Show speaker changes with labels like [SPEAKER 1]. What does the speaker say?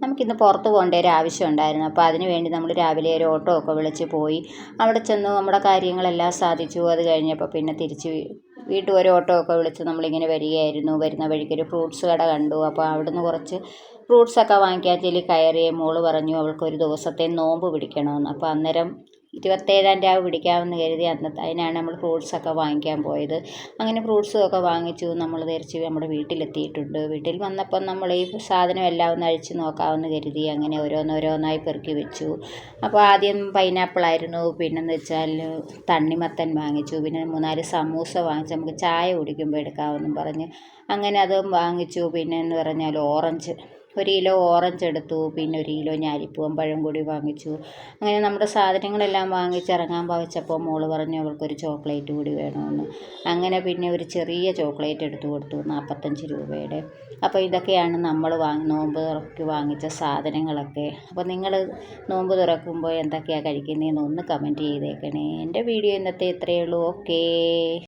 [SPEAKER 1] നമുക്കിന്ന് പുറത്ത് പോകേണ്ട ഒരു ആവശ്യം ഉണ്ടായിരുന്നു. അപ്പോൾ അതിന് വേണ്ടി നമ്മൾ രാവിലെ ഒരു ഓട്ടോ ഒക്കെ വിളിച്ച് പോയി. അവിടെ ചെന്ന് നമ്മുടെ കാര്യങ്ങളെല്ലാം സാധിച്ചു. അത് കഴിഞ്ഞപ്പോൾ പിന്നെ തിരിച്ച് വീണ്ടും ഒരു ഓട്ടോ ഒക്കെ വിളിച്ച് നമ്മളിങ്ങനെ വരികയായിരുന്നു. വരുന്ന വഴിക്കൊരു ഫ്രൂട്ട്സ് കട കണ്ടു. അപ്പോൾ അവിടുന്ന് കുറച്ച് ഫ്രൂട്ട്സൊക്കെ വാങ്ങിക്കാൻ ചെല്ലി കയറി. മോള് പറഞ്ഞു അവൾക്കൊരു ദിവസത്തെ നോമ്പ് പിടിക്കണമെന്ന്. അപ്പോൾ അന്നേരം 27-ാം രാവ് പിടിക്കാമെന്ന് കരുതി അതിനാണ് നമ്മൾ ഫ്രൂട്ട്സൊക്കെ വാങ്ങിക്കാൻ പോയത്. അങ്ങനെ ഫ്രൂട്ട്സും ഒക്കെ വാങ്ങിച്ചു. നമ്മൾ തിരിച്ച് നമ്മുടെ വീട്ടിലെത്തിയിട്ടുണ്ട്. വീട്ടിൽ വന്നപ്പം നമ്മൾ ഈ സാധനം എല്ലാം ഒന്ന് അഴിച്ച് നോക്കാമെന്ന് കരുതി. അങ്ങനെ ഓരോന്നോരോന്നായി പെറുക്കി വെച്ചു. അപ്പോൾ ആദ്യം പൈനാപ്പിളായിരുന്നു. പിന്നെന്ന് വെച്ചാൽ തണ്ണിമത്തൻ വാങ്ങിച്ചു. പിന്നെ 3-4 സമൂസ വാങ്ങിച്ചു. നമുക്ക് ചായ കുടിക്കുമ്പോൾ എടുക്കാമെന്നും പറഞ്ഞ് അങ്ങനെ അതും വാങ്ങിച്ചു. പിന്നെ എന്ന് പറഞ്ഞാൽ ഓറഞ്ച് 1 കിലോ ഓറഞ്ച് എടുത്തു. പിന്നെ 1 കിലോ ഞാലിപ്പൂവൻ പഴം കൂടി വാങ്ങിച്ചു. അങ്ങനെ നമ്മുടെ സാധനങ്ങളെല്ലാം വാങ്ങിച്ചിറങ്ങാൻ വെച്ചപ്പോൾ മോള് പറഞ്ഞു അവൾക്കൊരു ചോക്ലേറ്റ് കൂടി വേണമെന്ന്. അങ്ങനെ പിന്നെ ഒരു ചെറിയ ചോക്ലേറ്റ് എടുത്തു കൊടുത്തു 45 രൂപയുടെ. അപ്പോൾ ഇതൊക്കെയാണ് നമ്മൾ നോമ്പ് തുറക്ക് വാങ്ങിച്ച സാധനങ്ങളൊക്കെ. അപ്പോൾ നിങ്ങൾ നോമ്പ് തുറക്കുമ്പോൾ എന്തൊക്കെയാണ് കഴിക്കുന്നതെന്ന് ഒന്ന് കമൻറ്റ് ചെയ്തേക്കണേ. എൻ്റെ വീഡിയോ ഇന്നത്തെ ഇത്രയേ ഉള്ളൂ. ഓക്കേ.